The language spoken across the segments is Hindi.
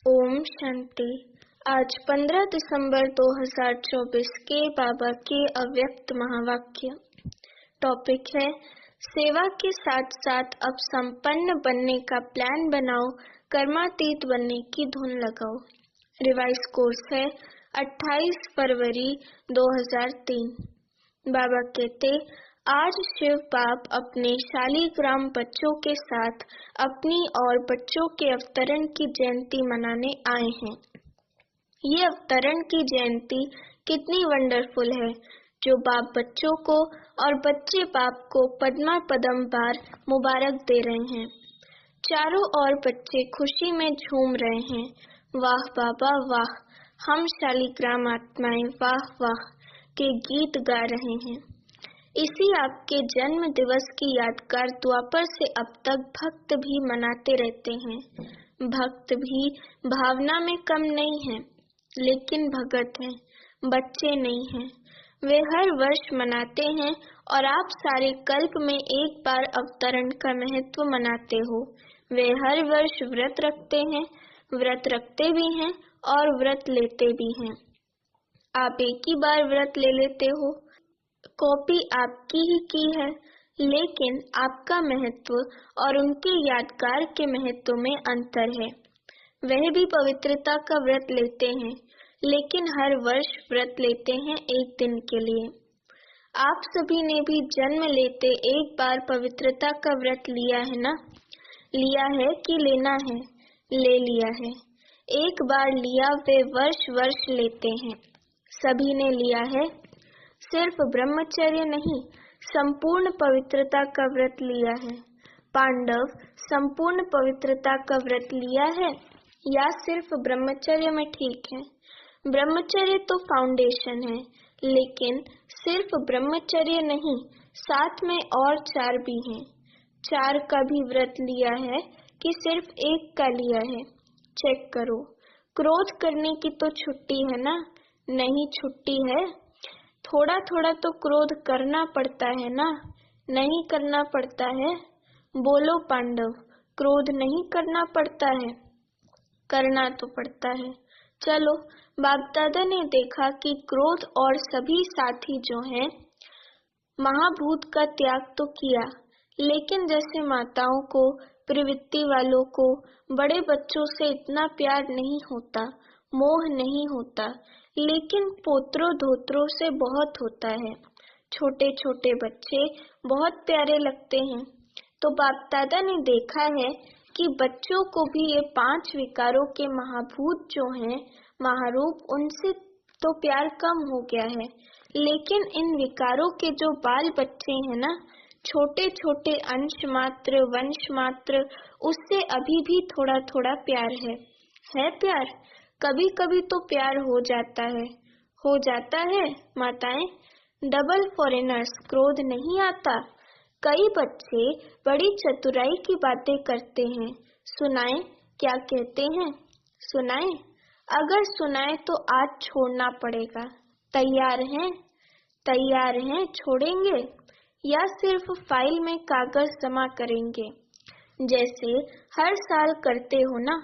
ओम शांति। आज 15 दिसंबर 2024 के बाबा के अव्यक्त महावाक्य। टॉपिक है सेवा के साथ साथ अब संपन्न बनने का प्लान बनाओ, कर्मातीत बनने की धुन लगाओ। रिवाइज कोर्स है 28 फरवरी 2003। बाबा कहते, आज शिव बाप अपने शालीग्राम बच्चों के साथ अपनी और बच्चों के अवतरण की जयंती मनाने आए हैं। ये अवतरण की जयंती कितनी वंडरफुल है, जो बाप बच्चों को और बच्चे बाप को पद्मा पदम बार मुबारक दे रहे हैं। चारों ओर बच्चे खुशी में झूम रहे हैं। वाह बाबा वाह, हम शालीग्राम आत्माएं वाह वाह के गीत गा रहे हैं। इसी आपके जन्म दिवस की यादगार द्वापर से अब तक भक्त भी मनाते रहते हैं। भक्त भी भावना में कम नहीं है, लेकिन भगत हैं, बच्चे नहीं हैं। वे हर वर्ष मनाते हैं और आप सारे कल्प में एक बार अवतरण का महत्व मनाते हो। वे हर वर्ष व्रत रखते हैं, व्रत रखते भी हैं और व्रत लेते भी हैं। आप एक ही बार व्रत ले लेते हो, कॉपी आपकी ही की है, लेकिन आपका महत्व और उनके यादगार के महत्व में अंतर है। वह भी पवित्रता का व्रत लेते हैं, लेकिन हर वर्ष व्रत लेते हैं एक दिन के लिए। आप सभी ने भी जन्म लेते एक बार पवित्रता का व्रत लिया है ना? लिया है कि लेना है? ले लिया है। एक बार लिया, वे वर्ष वर्ष लेते हैं। सभी ने लिया है। सिर्फ ब्रह्मचर्य नहीं, संपूर्ण पवित्रता का व्रत लिया है। पांडव संपूर्ण पवित्रता का व्रत लिया है या सिर्फ ब्रह्मचर्य में ठीक है? ब्रह्मचर्य तो फाउंडेशन है, लेकिन सिर्फ ब्रह्मचर्य नहीं, साथ में और 4 भी हैं। 4 का भी व्रत लिया है कि सिर्फ एक का लिया है? चेक करो। क्रोध करने की तो छुट्टी है ना? नहीं छुट्टी है। थोड़ा थोड़ा तो क्रोध करना पड़ता है ना? नहीं करना पड़ता है? बोलो पांडव, क्रोध नहीं करना पड़ता है? करना तो पड़ता है। चलो, बाप दादा ने देखा कि क्रोध और सभी साथी जो हैं, महाभूत का त्याग तो किया, लेकिन जैसे माताओं को, प्रवृत्ति वालों को बड़े बच्चों से इतना प्यार नहीं होता, मोह नहीं होता, लेकिन पोत्रों धोत्रों से बहुत होता है। छोटे छोटे बच्चे बहुत प्यारे लगते हैं। तो बाप दादा ने देखा है कि बच्चों को भी ये 5 विकारों के महाभूत जो हैं, महारूप, उनसे तो प्यार कम हो गया है। लेकिन इन विकारों के जो बाल बच्चे हैं ना, छोटे छोटे अंश मात्र, वंश मात्र, उससे अभी भी थोड़ा थोड़ा प्यार है प्यार। कभी कभी तो प्यार हो जाता है माताएं। डबल फॉरेनर्स क्रोध नहीं आता। कई बच्चे बड़ी चतुराई की बातें करते हैं। सुनाएं क्या कहते हैं? सुनाएं? अगर सुनाएं तो आज छोड़ना पड़ेगा। तैयार हैं? तैयार हैं? छोड़ेंगे या सिर्फ फाइल में कागज जमा करेंगे, जैसे हर साल करते हो ना?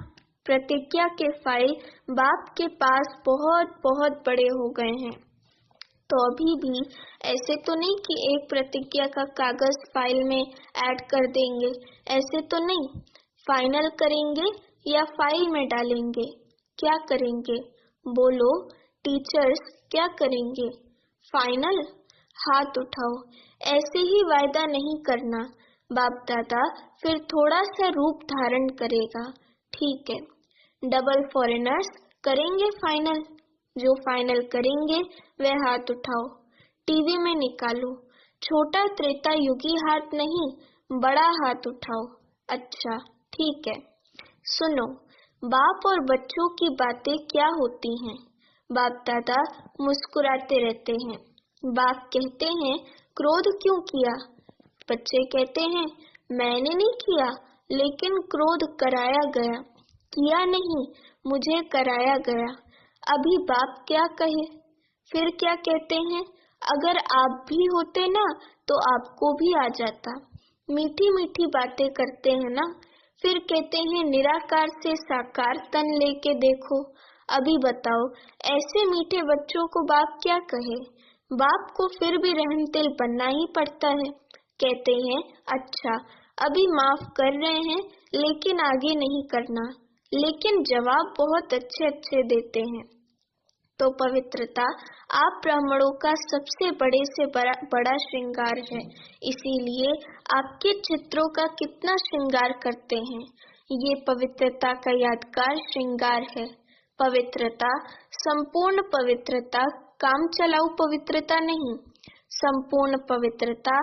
प्रतिज्ञा के फाइल बाप के पास बहुत बहुत बड़े हो गए हैं, तो अभी भी ऐसे तो नहीं कि एक प्रतिज्ञा का कागज फाइल में ऐड कर देंगे। ऐसे तो नहीं। फाइनल करेंगे या फाइल में डालेंगे? क्या करेंगे? बोलो टीचर्स, क्या करेंगे? फाइनल? हाथ उठाओ। ऐसे ही वायदा नहीं करना। बाप दादा फिर थोड़ा सा रूप धारण करेगा। ठीक है, डबल फॉरेनर्स करेंगे फाइनल। जो फाइनल करेंगे वे हाथ उठाओ। टीवी में निकालो। छोटा त्रेता युगी हाथ नहीं, बड़ा हाथ उठाओ। अच्छा ठीक है। सुनो, बाप और बच्चों की बातें क्या होती हैं? बाप दादा मुस्कुराते रहते हैं। बाप कहते हैं, क्रोध क्यों किया? बच्चे कहते हैं, मैंने नहीं किया, लेकिन क्रोध कराया गया। किया नहीं, मुझे कराया गया। अभी बाप क्या कहे? फिर क्या कहते हैं, अगर आप भी होते ना तो आपको भी आ जाता। मीठी मीठी बातें करते हैं ना, फिर कहते हैं निराकार से साकार तन लेके देखो। अभी बताओ, ऐसे मीठे बच्चों को बाप क्या कहे? बाप को फिर भी रहम दिल बनना ही पड़ता है। कहते हैं अच्छा, अभी माफ कर रहे हैं लेकिन आगे नहीं करना। लेकिन जवाब बहुत अच्छे अच्छे देते हैं। तो पवित्रता आप ब्राह्मणों का सबसे बड़े से बड़ा श्रृंगार है। इसीलिए आपके चित्रों का कितना श्रृंगार करते हैं। ये पवित्रता का यादगार श्रृंगार है। पवित्रता, संपूर्ण पवित्रता, काम चलाऊ पवित्रता नहीं। संपूर्ण पवित्रता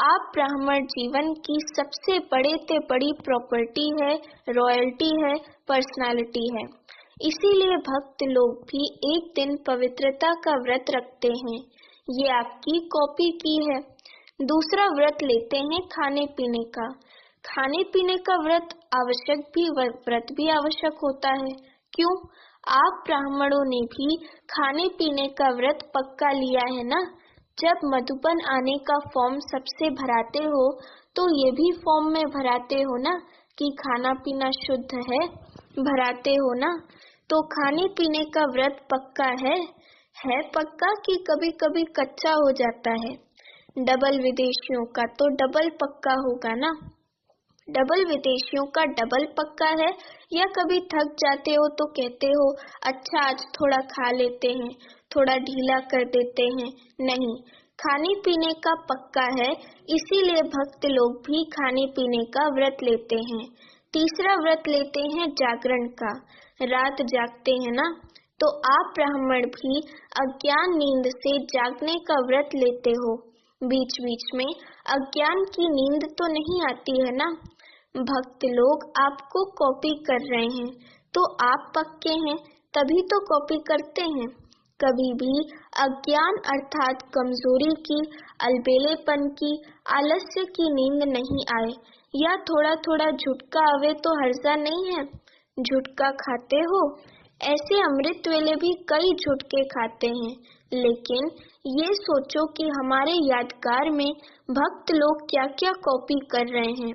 आप ब्राह्मण जीवन की सबसे बड़े से बड़ी प्रॉपर्टी है, रॉयल्टी है, पर्सनालिटी है। इसीलिए भक्त लोग भी एक दिन पवित्रता का व्रत रखते हैं। ये आपकी कॉपी की है। दूसरा व्रत लेते हैं खाने पीने का। खाने पीने का व्रत भी आवश्यक होता है। क्यों? आप ब्राह्मणों ने भी खाने पीने का व्रत पक्का लिया है ना। जब मधुबन आने का फॉर्म सबसे भराते हो तो ये भी फॉर्म में भराते हो ना कि खाना पीना शुद्ध है, भराते हो ना। तो खाने पीने का व्रत पक्का है पक्का कि कभी कभी कच्चा हो जाता है। डबल विदेशियों का तो डबल पक्का होगा ना। डबल विदेशियों का डबल पक्का है। या कभी थक जाते हो तो कहते हो अच्छा आज थोड़ा खा लेते हैं, थोड़ा ढीला कर देते हैं। नहीं, खाने पीने का पक्का है। इसीलिए भक्त लोग भी खाने पीने का व्रत लेते हैं। तीसरा व्रत लेते हैं जागरण का। रात जागते हैं ना। तो आप ब्राह्मण भी अज्ञान नींद से जागने का व्रत लेते हो। बीच बीच में अज्ञान की नींद तो नहीं आती है ना। भक्त लोग आपको कॉपी कर रहे हैं तो आप पक्के हैं, तभी तो कॉपी करते हैं। कभी भी अज्ञान अर्थात कमजोरी की, अलबेलेपन की, आलस्य की नींद नहीं आए। या थोड़ा थोड़ा झुटका आवे तो हर्जा नहीं है। झुटका खाते हो? ऐसे अमृत वेले भी कई झुटके खाते हैं। लेकिन ये सोचो कि हमारे यादगार में भक्त लोग क्या क्या कॉपी कर रहे हैं।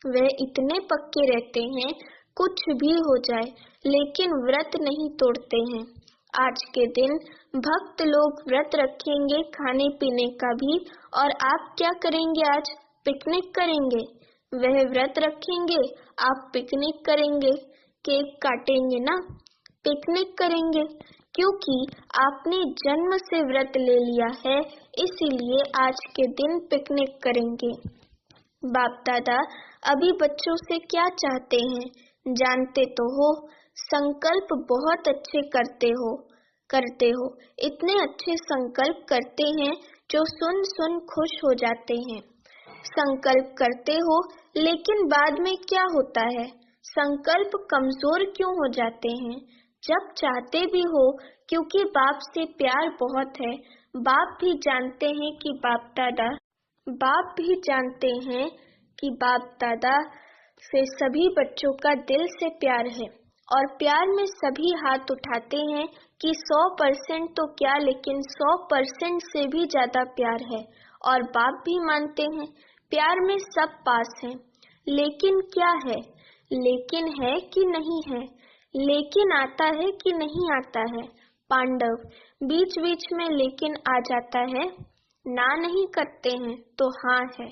वे इतने पक्के रहते हैं कुछ भी हो जाए, लेकिन व्रत नहीं तोड़ते हैं। आज के दिन भक्त लोग व्रत रखेंगे खाने पीने का भी। और आप क्या करेंगे आज? पिकनिक करेंगे। वह व्रत रखेंगे, आप पिकनिक करेंगे। केक काटेंगे ना, पिकनिक करेंगे। क्योंकि आपने जन्म से व्रत ले लिया है, इसीलिए आज के दिन पिकनिक करेंगे। बाप दादा अभी बच्चों से क्या चाहते हैं जानते तो हो। संकल्प बहुत अच्छे करते हो। इतने अच्छे संकल्प करते हैं जो सुन सुन खुश हो जाते हैं। संकल्प करते हो, लेकिन बाद में क्या होता है? संकल्प कमजोर क्यों हो जाते हैं? जब चाहते भी हो, क्योंकि बाप से प्यार बहुत है। बाप भी जानते हैं कि बाप दादा से सभी बच्चों का दिल से प्यार है। और प्यार में सभी हाथ उठाते हैं कि 100% तो क्या, लेकिन 100% से भी ज्यादा प्यार है। और बाप भी मानते हैं प्यार में सब पास हैं। लेकिन क्या है? लेकिन है कि नहीं है? लेकिन आता है कि नहीं आता है? पांडव बीच बीच में लेकिन आ जाता है। ना नहीं करते हैं तो हाँ है।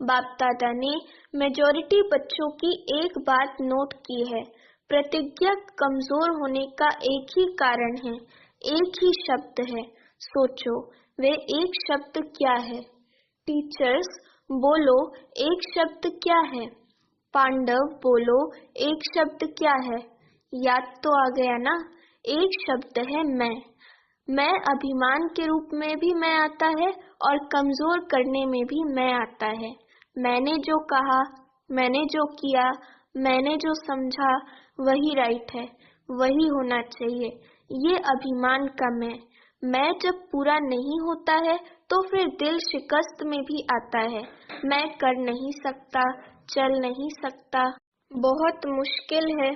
बाप दादा ने मेजॉरिटी बच्चों की एक बात नोट की है। प्रतिज्ञा कमजोर होने का एक ही कारण है, एक ही शब्द है। सोचो वे एक शब्द क्या है? टीचर्स बोलो एक शब्द क्या है? पांडव बोलो एक शब्द क्या है? याद तो आ गया ना? एक शब्द है मैं अभिमान के रूप में भी मैं आता है और कमजोर करने में भी मैं आता है। मैंने जो कहा, मैंने जो किया, मैंने जो समझा वही राइट है, वही होना चाहिए। ये अभिमान का मैं जब पूरा नहीं होता है तो फिर दिल शिकस्त में भी आता है। मैं कर नहीं सकता, चल नहीं सकता, बहुत मुश्किल है।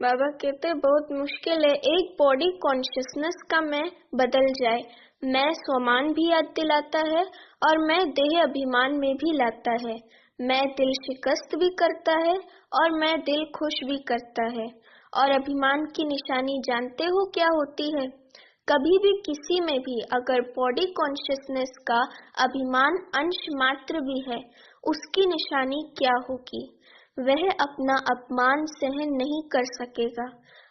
बाबा कहते बहुत मुश्किल है एक बॉडी कॉन्शियसनेस का मैं बदल जाए। मैं स्वमान भी याद दिलाता है और मैं देह अभिमान में भी लाता है। मैं दिल शिकस्त भी करता है और मैं दिल खुश भी करता है। और अभिमान की निशानी जानते हो क्या होती है? कभी भी किसी में भी अगर बॉडी कॉन्शियसनेस का अभिमान अंश मात्र भी है, उसकी निशानी क्या होगी? वह अपना अपमान सहन नहीं कर सकेगा।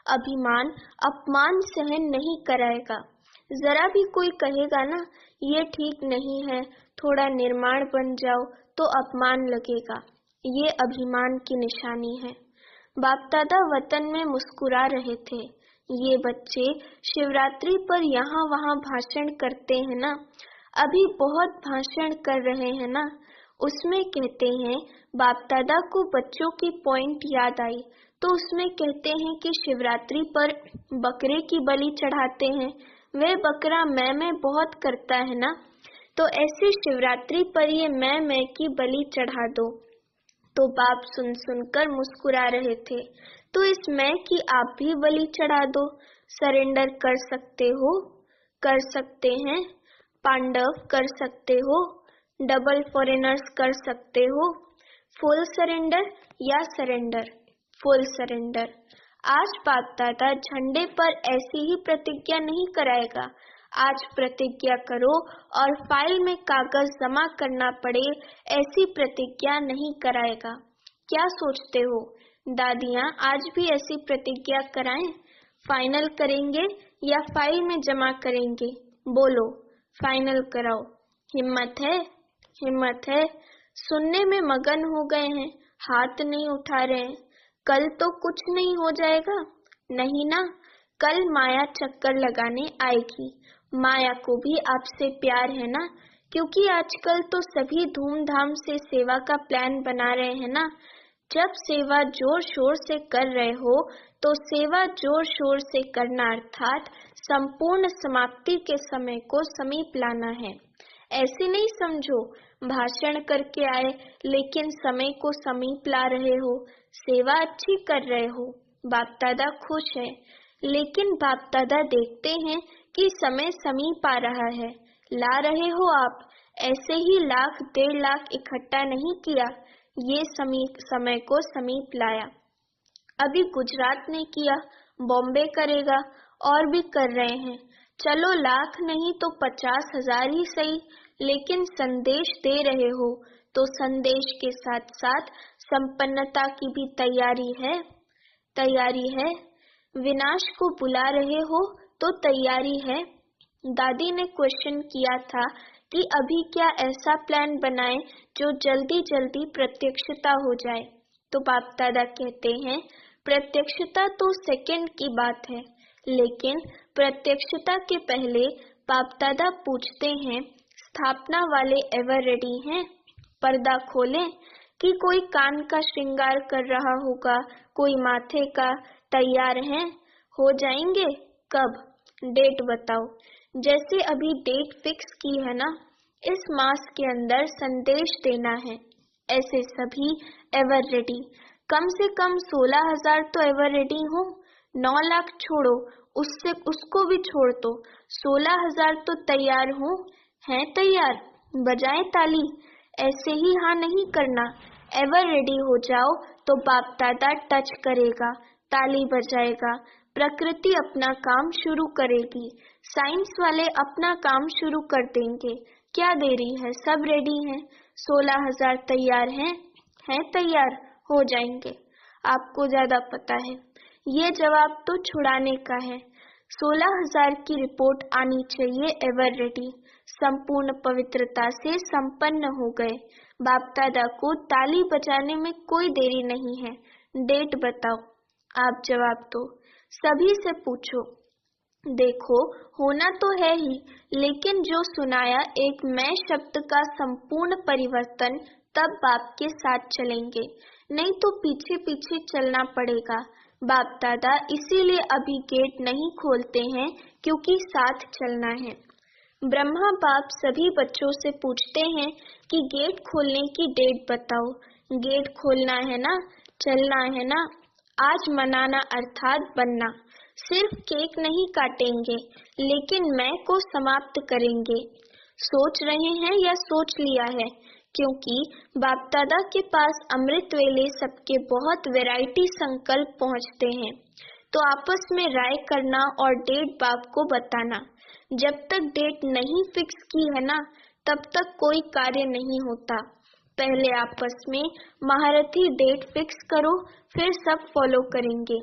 अभिमान अपमान सहन नहीं कराएगा। जरा भी कोई कहेगा ना, ये ठीक नहीं है, थोड़ा निर्माण बन जाओ, तो अपमान लगेगा। ये अभिमान की निशानी है। बाप दादा वतन में मुस्कुरा रहे थे। ये बच्चे शिवरात्रि पर यहाँ वहाँ भाषण करते हैं ना, अभी बहुत भाषण कर रहे हैं ना। उसमें कहते हैं, बाप दादा को बच्चों की पॉइंट याद आई, तो उसमें कहते हैं कि शिवरात्रि पर बकरे की बलि चढ़ाते हैं। वह बकरा मैं बहुत करता है ना, तो ऐसे शिवरात्रि पर ये मैं की बलि चढ़ा दो। तो बाप सुन सुनकर मुस्कुरा रहे थे। तो इस मैं की आप भी बलि चढ़ा दो। सरेंडर कर सकते हो? कर सकते हैं। पांडव कर सकते हो? डबल फॉरेनर्स कर सकते हो? फुल सरेंडर या सरेंडर? Full surrender. आज बाप दादा झंडे पर ऐसी ही प्रतिज्ञा नहीं कराएगा। आज प्रतिज्ञा करो और फाइल में कागज जमा करना पड़े, ऐसी प्रतिज्ञा नहीं कराएगा। क्या सोचते हो, दादियाँ आज भी ऐसी प्रतिज्ञा कराएं? फाइनल करेंगे या फाइल में जमा करेंगे? बोलो, फाइनल कराओ। हिम्मत है? हिम्मत है? सुनने में मगन हो गए हैं, हाथ नहीं उठा रहे हैं। कल तो कुछ नहीं हो जाएगा? नहीं ना, कल माया चक्कर लगाने आएगी। माया को भी आपसे प्यार है ना, क्योंकि आजकल तो सभी धूमधाम से सेवा का प्लान बना रहे हैं ना। जब सेवा जोर शोर से कर रहे हो, तो सेवा जोर शोर से करना अर्थात संपूर्ण समाप्ति के समय को समीप लाना है। ऐसे नहीं समझो भाषण करके आए लेकिन समय को समीप ला रहे हो। सेवा अच्छी कर रहे हो, बाप दादा खुश है, लेकिन बाप दादा देखते हैं कि समय समीप आ रहा है। ला रहे हो आप, ऐसे ही 1,00,000 1.5 लाख इकट्ठा नहीं किया, ये समय को समीप लाया। अभी गुजरात ने किया, बॉम्बे करेगा, और भी कर रहे हैं। चलो 1,00,000 नहीं तो 50,000 ही सही, लेकिन संदेश दे रहे हो तो संदेश के साथ साथ संपन्नता की भी तैयारी है। तैयारी है। विनाश को बुला रहे हो तो तैयारी है। दादी ने क्वेश्चन किया था कि अभी क्या ऐसा प्लान बनाएं जो जल्दी जल्दी प्रत्यक्षता हो जाए। तो बाप दादा कहते हैं, प्रत्यक्षता तो सेकंड की बात है, लेकिन प्रत्यक्षता के पहले बाप दादा पूछते हैं, स्थापना वाले एवर रेडी हैं? पर्दा खोलें कि कोई कान का श्रृंगार कर रहा होगा, कोई माथे का, तैयार हैं? हो जाएंगे? कब? डेट बताओ। जैसे अभी डेट फिक्स की है ना, इस मास के अंदर संदेश देना है। ऐसे सभी एवर रेडी। कम से कम 16,000 तो एवर रेडी हो। 9 लाख छोड़ो, उसको भी छोड़ दो, 16,000 तो तैयार हो। हैं तैयार? बजाएं ताली। ऐसे ही हाँ नहीं करना। एवर रेडी हो जाओ तो बाप दादा टच करेगा, ताली बजाएगा, प्रकृति अपना काम शुरू करेगी, साइंस वाले अपना काम शुरू कर देंगे। क्या देरी है? सब रेडी हैं। 16,000 तैयार हैं? हैं तैयार? हो जाएंगे। आपको ज्यादा पता है। ये जवाब तो छुड़ाने का है। 16,000 की रिपोर्ट आनी चाहिए एवर रेडी। संपूर्ण पवित्रता से संपन्न हो गए। बाप दादा को ताली बजाने में कोई देरी नहीं है। डेट बताओ। आप जवाब दो। सभी से पूछो। देखो, होना तो है ही, लेकिन जो सुनाया एक मैं शब्द का संपूर्ण परिवर्तन, तब बाप के साथ चलेंगे, नहीं तो पीछे पीछे चलना पड़ेगा। बाप दादा इसीलिए अभी गेट नहीं खोलते हैं, क्योंकि साथ चलना है। ब्रह्मा बाप सभी बच्चों से पूछते हैं कि गेट खोलने की डेट बताओ। गेट खोलना है ना, चलना है ना। आज मनाना अर्थात बनना। सिर्फ केक नहीं काटेंगे, लेकिन मैं को समाप्त करेंगे। सोच रहे हैं या सोच लिया है? क्योंकि बाप दादा के पास अमृत वेले सबके बहुत वैरायटी संकल्प पहुंचते हैं। तो आपस में राय करना और डेट बाप को बताना। जब तक डेट नहीं फिक्स की है ना, तब तक कोई कार्य नहीं होता। पहले आपस में महारथी डेट फिक्स करो, फिर सब फॉलो करेंगे।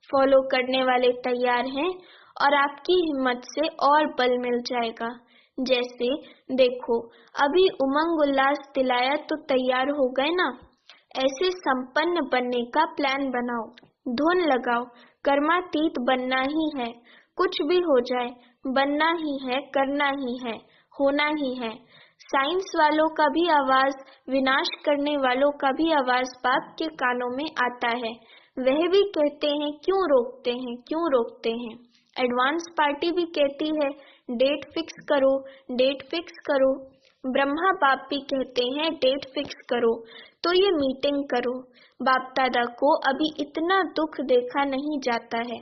फॉलो करने वाले तैयार हैं और आपकी हिम्मत से और बल मिल जाएगा। जैसे देखो, अभी उमंग उल्लास दिलाया तो तैयार हो गए ना। ऐसे संपन्न बनने का प्लान बनाओ, धुन लगाओ। कर्मातीत बनना ही है, कुछ भी हो जाए बनना ही है, करना ही है, होना ही है। साइंस वालों का भी आवाज, विनाश करने वालों का भी आवाज बाप के कानों में आता है। वह भी कहते हैं क्यों रोकते हैं, क्यों रोकते हैं। एडवांस पार्टी भी कहती है डेट फिक्स करो, डेट फिक्स करो। ब्रह्मा बाप भी कहते हैं डेट फिक्स करो, तो ये मीटिंग करो। बाप दादा को अभी इतना दुख देखा नहीं जाता है।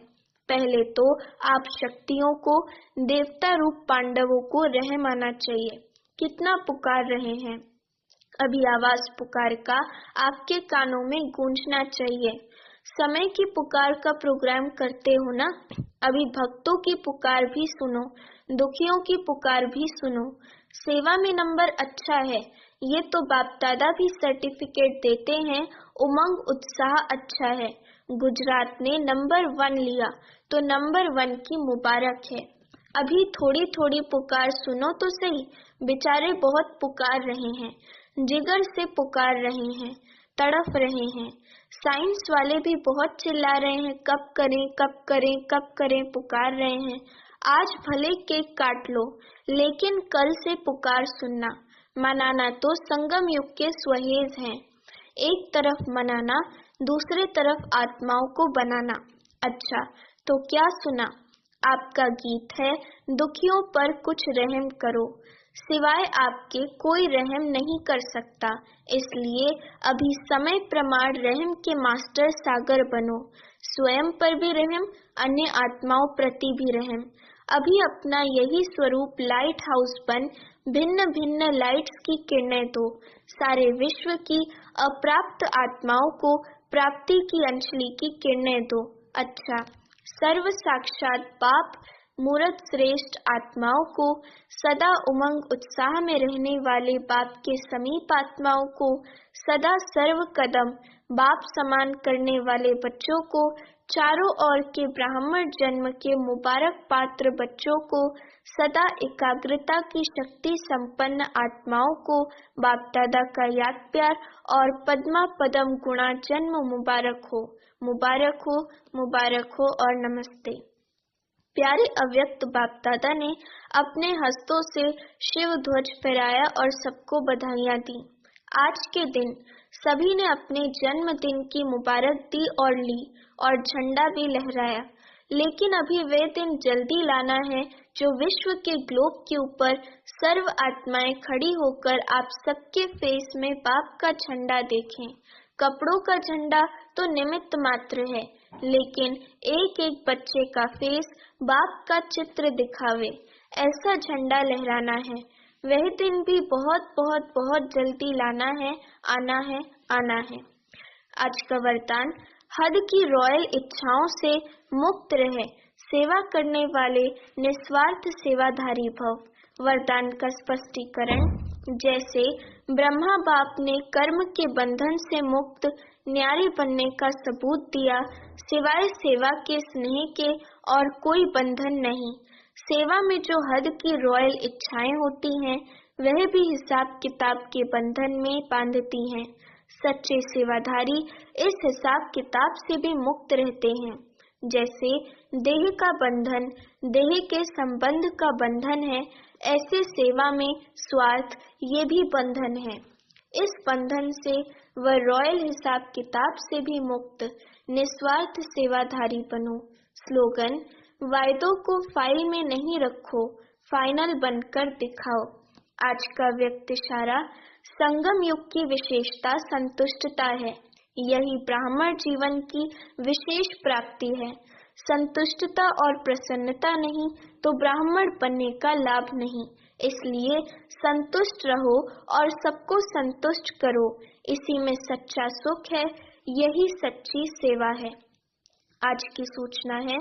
पहले तो आप शक्तियों को, देवता रूप पांडवों को रहम आना चाहिए। कितना पुकार रहे हैं, अभी आवाज पुकार का आपके कानों में गूंजना चाहिए। समय की पुकार का प्रोग्राम करते हो ना, अभी भक्तों की पुकार भी सुनो, दुखियों की पुकार भी सुनो। सेवा में नंबर अच्छा है, ये तो बाप दादा भी सर्टिफिकेट देते हैं। उमंग उत्साह अच्छा है। गुजरात ने नंबर 1 लिया, तो नंबर 1 की मुबारक है। अभी थोड़ी थोड़ी पुकार सुनो तो सही, बेचारे बहुत पुकार रहे हैं, जिगर से पुकार रहे हैं, तड़फ रहे हैं। साइंस वाले भी बहुत चिल्ला रहे हैं, कब करें कब करें कब करें, पुकार रहे हैं। आज भले केक काट लो, लेकिन कल से पुकार सुनना। मनाना तो संगम युग के स्वहेज हैं। एक तरफ मनाना, दूसरे तरफ आत्माओं को बनाना। अच्छा, तो क्या सुना? आपका गीत है, दुखियों पर कुछ रहम करो। सिवाय आपके कोई रहम नहीं कर सकता, इसलिए अभी समय प्रमाण रहम के मास्टर सागर बनो। स्वयं पर भी रहम, अन्य आत्माओं प्रति भी रहम। अभी अपना यही स्वरूप लाइट हाउस बन भिन्न भिन्न लाइट्स की किरणें दो। सारे विश्व की अप्राप्त आत्माओं को प्राप्ति की अंजलि की किरणें दो। अच्छा, सर्व साक्षात बाप मूर्त श्रेष्ठ आत्माओं को, सदा उमंग उत्साह में रहने वाले बाप के समीप आत्माओं को, सदा सर्व कदम बाप समान करने वाले बच्चों को, चारों ओर के ब्राह्मण जन्म के मुबारक पात्र बच्चों को, सदा एकाग्रता की शक्ति संपन्न आत्माओं को बाप दादा का याद प्यार और पद्मा पदम गुणा जन्म मुबारक हो, मुबारक हो, मुबारक हो और नमस्ते। प्यारे अव्यक्त बाप दादा ने अपने हस्तों से शिव ध्वज फहराया और सबको बधाइयाँ दी। आज के दिन सभी ने अपने जन्मदिन की मुबारक दी और ली, और झंडा भी लहराया। लेकिन अभी वे दिन जल्दी लाना है जो विश्व के ग्लोब के ऊपर सर्व आत्माएं खड़ी होकर आप सबके फेस में बाप का झंडा देखें। कपड़ों का झंडा तो निमित्त मात्र है, लेकिन एक एक बच्चे का फेस बाप का चित्र दिखावे, ऐसा झंडा लहराना है। वह दिन भी बहुत बहुत बहुत जल्दी लाना है, आना है, आना है। आज का वरदान, हद की रॉयल इच्छाओं से मुक्त रहे, सेवा करने वाले निस्वार्थ सेवाधारी भव। वरदान का स्पष्टीकरण, जैसे ब्रह्मा बाप ने कर्म के बंधन से मुक्त न्यारी बनने का सबूत दिया, सिवाय सेवा के स्नेह के और कोई बंधन नहीं। सेवा में जो हद की रॉयल इच्छाएं होती हैं, वह भी हिसाब किताब के बंधन में बांधती हैं। सच्चे सेवाधारी इस हिसाब किताब से भी मुक्त रहते हैं। जैसे देह का बंधन देह के संबंध का बंधन है, ऐसे सेवा में स्वार्थ ये भी बंधन है। इस बंधन से वह रॉयल हिसाब किताब से भी मुक्त निस्वार्थ सेवाधारी बनो। स्लोगन, वायदों को फाइल में नहीं रखो, फाइनल बनकर दिखाओ। आज का व्यक्त इशारा, संगम युग की विशेषता संतुष्टता है। यही ब्राह्मण जीवन की विशेष प्राप्ति है। संतुष्टता और प्रसन्नता नहीं तो ब्राह्मण बनने का लाभ नहीं। इसलिए संतुष्ट रहो और सबको संतुष्ट करो। इसी में सच्चा सुख है, यही सच्ची सेवा है। आज की सूचना है,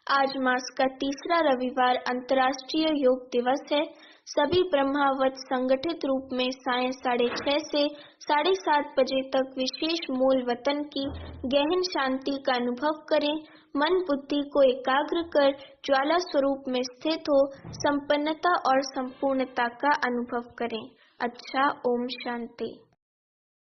आज मास का तीसरा रविवार अंतर्राष्ट्रीय योग दिवस है। सभी ब्रह्मावत संगठित रूप में सायं 6:30 से 7:30 बजे तक विशेष मूल वतन की गहन शांति का अनुभव करें। मन बुद्धि को एकाग्र कर ज्वाला स्वरूप में स्थित हो संपन्नता और संपूर्णता का अनुभव करें। अच्छा, ओम शांति।